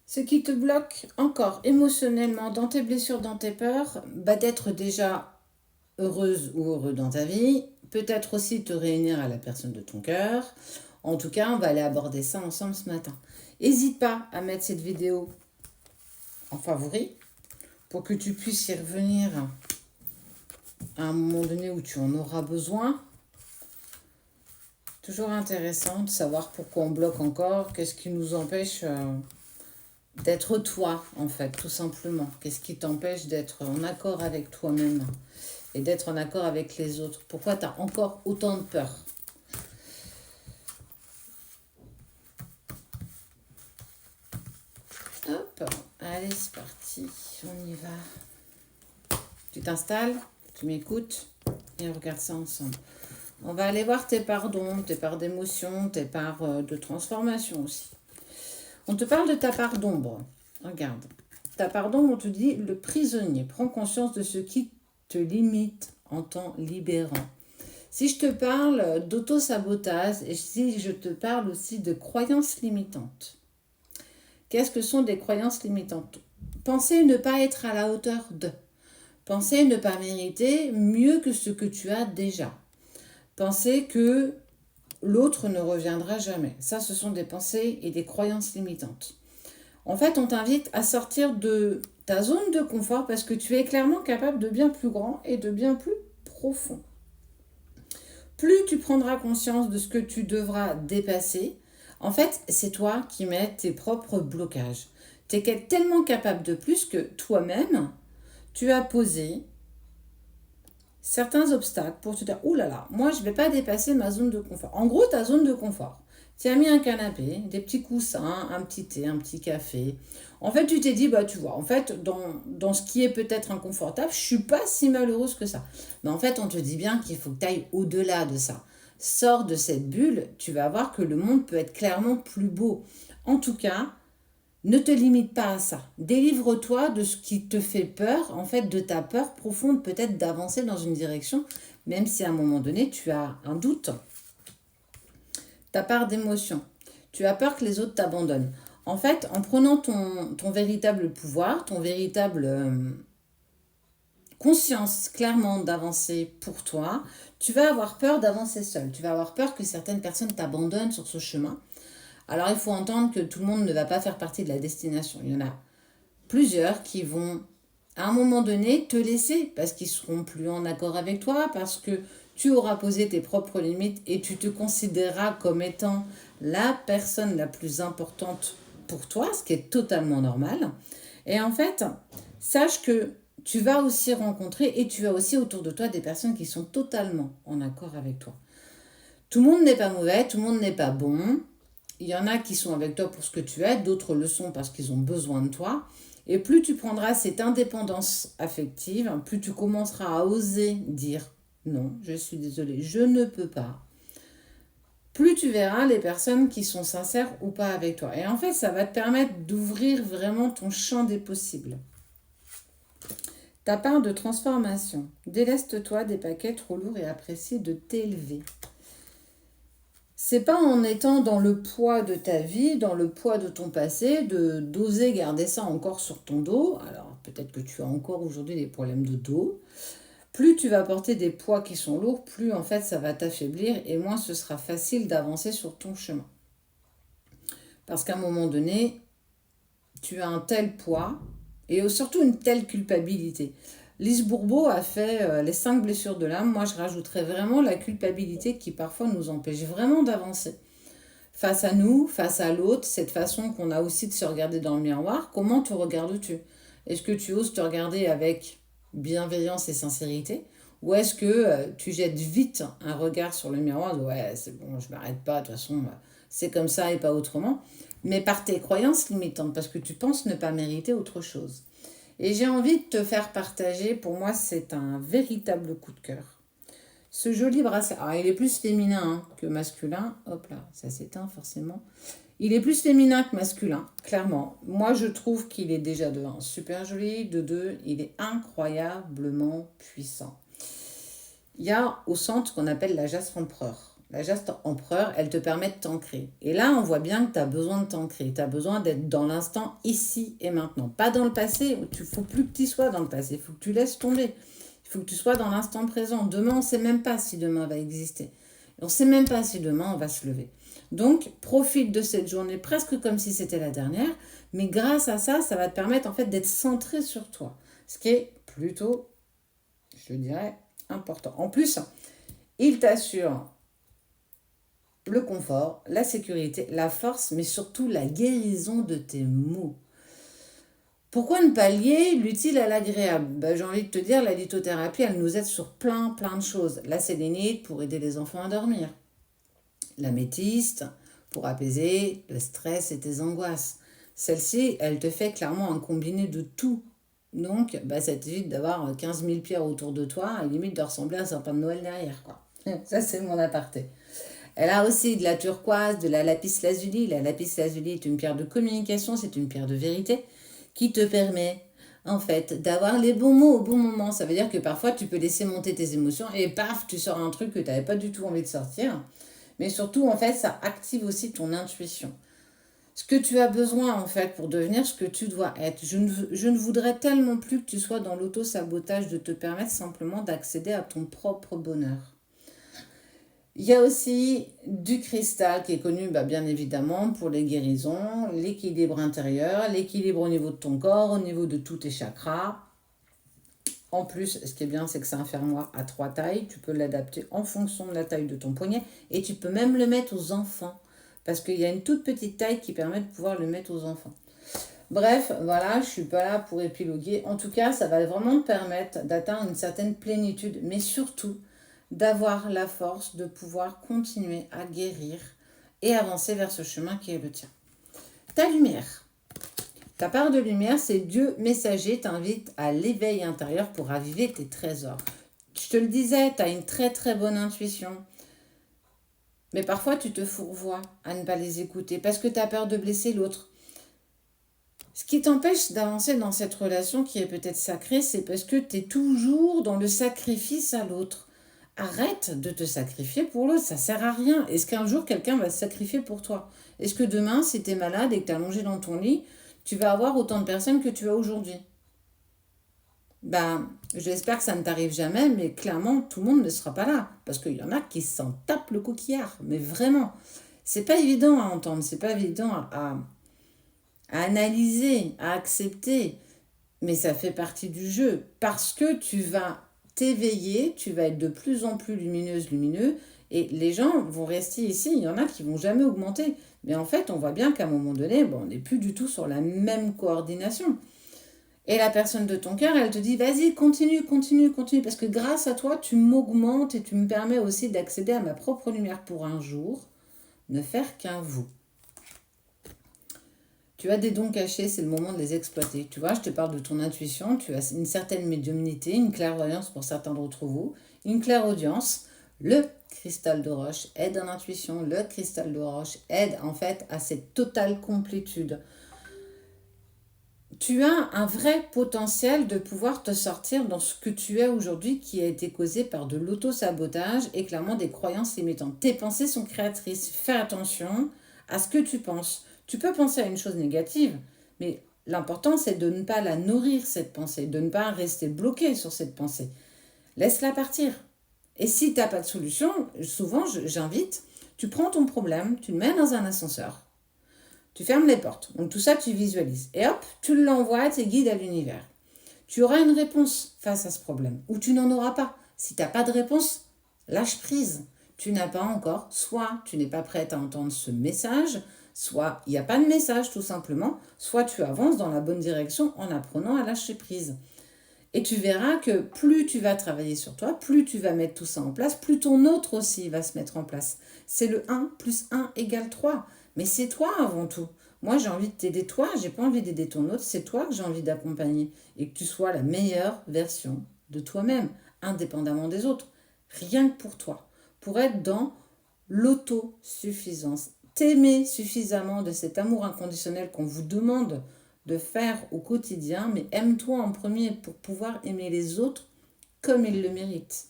Ce qui te bloque encore émotionnellement dans tes blessures, dans tes peurs, d'être déjà heureuse ou heureux dans ta vie, peut-être aussi te réunir à la personne de ton cœur. En tout cas, on va aller aborder ça ensemble ce matin. N'hésite pas à mettre cette vidéo en favori pour que tu puisses y revenir à un moment donné où tu en auras besoin. Toujours intéressant de savoir pourquoi on bloque encore, qu'est-ce qui nous empêche d'être toi, en fait, tout simplement. Qu'est-ce qui t'empêche d'être en accord avec toi-même et d'être en accord avec les autres? Pourquoi tu as encore autant de peur? Hop, allez, c'est parti, on y va. Tu t'installes, tu m'écoutes et on regarde ça ensemble. On va aller voir tes parts d'ombre, tes parts d'émotion, tes parts de transformation aussi. On te parle de ta part d'ombre. Regarde. Ta part d'ombre, on te dit le prisonnier. Prends conscience de ce qui te limite en t'en libérant. Si je te parle d'auto-sabotage et si je te parle aussi de croyances limitantes. Qu'est-ce que sont des croyances limitantes? Penser ne pas être à la hauteur de. Penser ne pas mériter mieux que ce que tu as déjà. Penser que l'autre ne reviendra jamais. Ça, ce sont des pensées et des croyances limitantes. En fait, on t'invite à sortir de ta zone de confort parce que tu es clairement capable de bien plus grand et de bien plus profond. Plus tu prendras conscience de ce que tu devras dépasser, en fait, c'est toi qui mets tes propres blocages. Tu es tellement capable de plus que toi-même, tu as posé certains obstacles pour te dire « Ouh là là, moi je ne vais pas dépasser ma zone de confort ». En gros, ta zone de confort. Tu as mis un canapé, des petits coussins, un petit thé, un petit café. En fait, tu t'es dit, tu vois, en fait, dans ce qui est peut-être inconfortable, je ne suis pas si malheureuse que ça. Mais en fait, on te dit bien qu'il faut que tu ailles au-delà de ça. Sors de cette bulle, tu vas voir que le monde peut être clairement plus beau. En tout cas, ne te limite pas à ça. Délivre-toi de ce qui te fait peur, en fait, de ta peur profonde peut-être d'avancer dans une direction, même si à un moment donné, tu as un doute. Ta part d'émotion. Tu as peur que les autres t'abandonnent. En fait, en prenant ton véritable pouvoir, ton véritable conscience clairement d'avancer pour toi, tu vas avoir peur d'avancer seul. Tu vas avoir peur que certaines personnes t'abandonnent sur ce chemin. Alors, il faut entendre que tout le monde ne va pas faire partie de la destination. Il y en a plusieurs qui vont, à un moment donné, te laisser parce qu'ils seront plus en accord avec toi, parce que tu auras posé tes propres limites et tu te considéreras comme étant la personne la plus importante pour toi, ce qui est totalement normal. Et en fait, sache que tu vas aussi rencontrer et tu as aussi autour de toi des personnes qui sont totalement en accord avec toi. Tout le monde n'est pas mauvais, tout le monde n'est pas bon. Il y en a qui sont avec toi pour ce que tu es, d'autres le sont parce qu'ils ont besoin de toi. Et plus tu prendras cette indépendance affective, plus tu commenceras à oser dire non, je suis désolée, je ne peux pas. Plus tu verras les personnes qui sont sincères ou pas avec toi. Et en fait, ça va te permettre d'ouvrir vraiment ton champ des possibles. Ta part de transformation. Déleste-toi des paquets trop lourds et apprécie de t'élever. C'est pas en étant dans le poids de ta vie, dans le poids de ton passé, d'oser garder ça encore sur ton dos. Alors peut-être que tu as encore aujourd'hui des problèmes de dos. Plus tu vas porter des poids qui sont lourds, plus en fait ça va t'affaiblir et moins ce sera facile d'avancer sur ton chemin. Parce qu'à un moment donné, tu as un tel poids et surtout une telle culpabilité. Lise Bourbeau a fait les 5 blessures de l'âme. Moi, je rajouterais vraiment la culpabilité qui parfois nous empêche vraiment d'avancer. Face à nous, face à l'autre, cette façon qu'on a aussi de se regarder dans le miroir, comment te regardes-tu? Est-ce que tu oses te regarder avec bienveillance et sincérité? Ou est-ce que tu jettes vite un regard sur le miroir, ouais, c'est bon, je m'arrête pas, de toute façon, c'est comme ça et pas autrement, mais par tes croyances limitantes, parce que tu penses ne pas mériter autre chose. Et j'ai envie de te faire partager, pour moi, c'est un véritable coup de cœur. Ce joli bracelet, alors il est plus féminin que masculin, hop là, ça s'éteint forcément. Il est plus féminin que masculin, clairement. Moi, je trouve qu'il est déjà de 1 super joli, de 2, il est incroyablement puissant. Il y a au centre ce qu'on appelle la jaspe empereur. La geste empereur, elle te permet de t'ancrer. Et là, on voit bien que tu as besoin de t'ancrer. Tu as besoin d'être dans l'instant, ici et maintenant. Pas dans le passé. Il ne faut plus que tu sois dans le passé. Il faut que tu laisses tomber. Il faut que tu sois dans l'instant présent. Demain, on ne sait même pas si demain va exister. On ne sait même pas si demain, on va se lever. Donc, profite de cette journée presque comme si c'était la dernière. Mais grâce à ça, ça va te permettre en fait d'être centré sur toi. Ce qui est plutôt, je dirais, important. En plus, il t'assure le confort, la sécurité, la force, mais surtout la guérison de tes maux. Pourquoi ne pas lier l'utile à l'agréable? J'ai envie de te dire, la lithothérapie, elle nous aide sur plein de choses. La sélénite pour aider les enfants à dormir. L'améthyste pour apaiser le stress et tes angoisses. Celle-ci, elle te fait clairement un combiné de tout. Donc, ça t'évite d'avoir 15 000 pierres autour de toi et limite de ressembler à un sapin de Noël derrière, quoi. Ça, c'est mon aparté. Elle a aussi de la turquoise, de la lapis lazuli. La lapis lazuli est une pierre de communication, c'est une pierre de vérité qui te permet en fait d'avoir les bons mots au bon moment. Ça veut dire que parfois tu peux laisser monter tes émotions et paf, tu sors un truc que tu n'avais pas du tout envie de sortir. Mais surtout, en fait, ça active aussi ton intuition. Ce que tu as besoin, en fait, pour devenir ce que tu dois être. Je ne voudrais tellement plus que tu sois dans l'auto-sabotage de te permettre simplement d'accéder à ton propre bonheur. Il y a aussi du cristal qui est connu bien évidemment pour les guérisons, l'équilibre intérieur, l'équilibre au niveau de ton corps, au niveau de tous tes chakras. En plus, ce qui est bien, c'est que c'est un fermoir à 3 tailles. Tu peux l'adapter en fonction de la taille de ton poignet et tu peux même le mettre aux enfants parce qu'il y a une toute petite taille qui permet de pouvoir le mettre aux enfants. Bref, voilà, je ne suis pas là pour épiloguer. En tout cas, ça va vraiment te permettre d'atteindre une certaine plénitude, mais surtout d'avoir la force de pouvoir continuer à guérir et avancer vers ce chemin qui est le tien. Ta lumière. Ta part de lumière, c'est Dieu messager t'invite à l'éveil intérieur pour raviver tes trésors. Je te le disais, tu as une très bonne intuition. Mais parfois, tu te fourvoies à ne pas les écouter parce que tu as peur de blesser l'autre. Ce qui t'empêche d'avancer dans cette relation qui est peut-être sacrée, c'est parce que tu es toujours dans le sacrifice à l'autre. Arrête de te sacrifier pour l'autre, ça sert à rien. Est-ce qu'un jour quelqu'un va se sacrifier pour toi? Est-ce que demain, si tu es malade et que tu es allongé dans ton lit, tu vas avoir autant de personnes que tu as aujourd'hui? J'espère que ça ne t'arrive jamais, mais clairement, tout le monde ne sera pas là. Parce qu'il y en a qui s'en tapent le coquillard. Mais vraiment, c'est pas évident à entendre, c'est pas évident à analyser, à accepter. Mais ça fait partie du jeu. Parce que tu vas t'éveiller, tu vas être de plus en plus lumineux, et les gens vont rester ici. Il y en a qui vont jamais augmenter. Mais en fait, on voit bien qu'à un moment donné, on n'est plus du tout sur la même coordination. Et la personne de ton cœur, elle te dit, vas-y, continue, parce que grâce à toi, tu m'augmentes et tu me permets aussi d'accéder à ma propre lumière pour un jour, ne faire qu'un vous. Tu as des dons cachés, c'est le moment de les exploiter. Tu vois, je te parle de ton intuition, tu as une certaine médiumnité, une clairvoyance pour certains d'entre vous, une clairaudience. Le cristal de roche aide à l'intuition, le cristal de roche aide en fait à cette totale complétude. Tu as un vrai potentiel de pouvoir te sortir dans ce que tu es aujourd'hui qui a été causé par de l'auto-sabotage et clairement des croyances limitantes. Tes pensées sont créatrices. Fais attention à ce que tu penses. Tu peux penser à une chose négative, mais l'important c'est de ne pas la nourrir, cette pensée, de ne pas rester bloqué sur cette pensée. Laisse-la partir. Et si tu n'as pas de solution, souvent j'invite, tu prends ton problème, tu le mets dans un ascenseur. Tu fermes les portes. Donc tout ça, tu visualises. Et hop, tu l'envoies à tes guides à l'univers. Tu auras une réponse face à ce problème. Ou tu n'en auras pas. Si tu n'as pas de réponse, lâche prise. Tu n'as pas encore. Soit tu n'es pas prête à entendre ce message, soit il n'y a pas de message tout simplement, soit tu avances dans la bonne direction en apprenant à lâcher prise. Et tu verras que plus tu vas travailler sur toi, plus tu vas mettre tout ça en place, plus ton autre aussi va se mettre en place. C'est le 1 plus 1 égale 3. Mais c'est toi avant tout. Moi, j'ai envie de t'aider toi, j'ai pas envie d'aider ton autre, c'est toi que j'ai envie d'accompagner. Et que tu sois la meilleure version de toi-même, indépendamment des autres. Rien que pour toi. Pour être dans l'autosuffisance. T'aimer suffisamment de cet amour inconditionnel qu'on vous demande de faire au quotidien, mais aime-toi en premier pour pouvoir aimer les autres comme ils le méritent.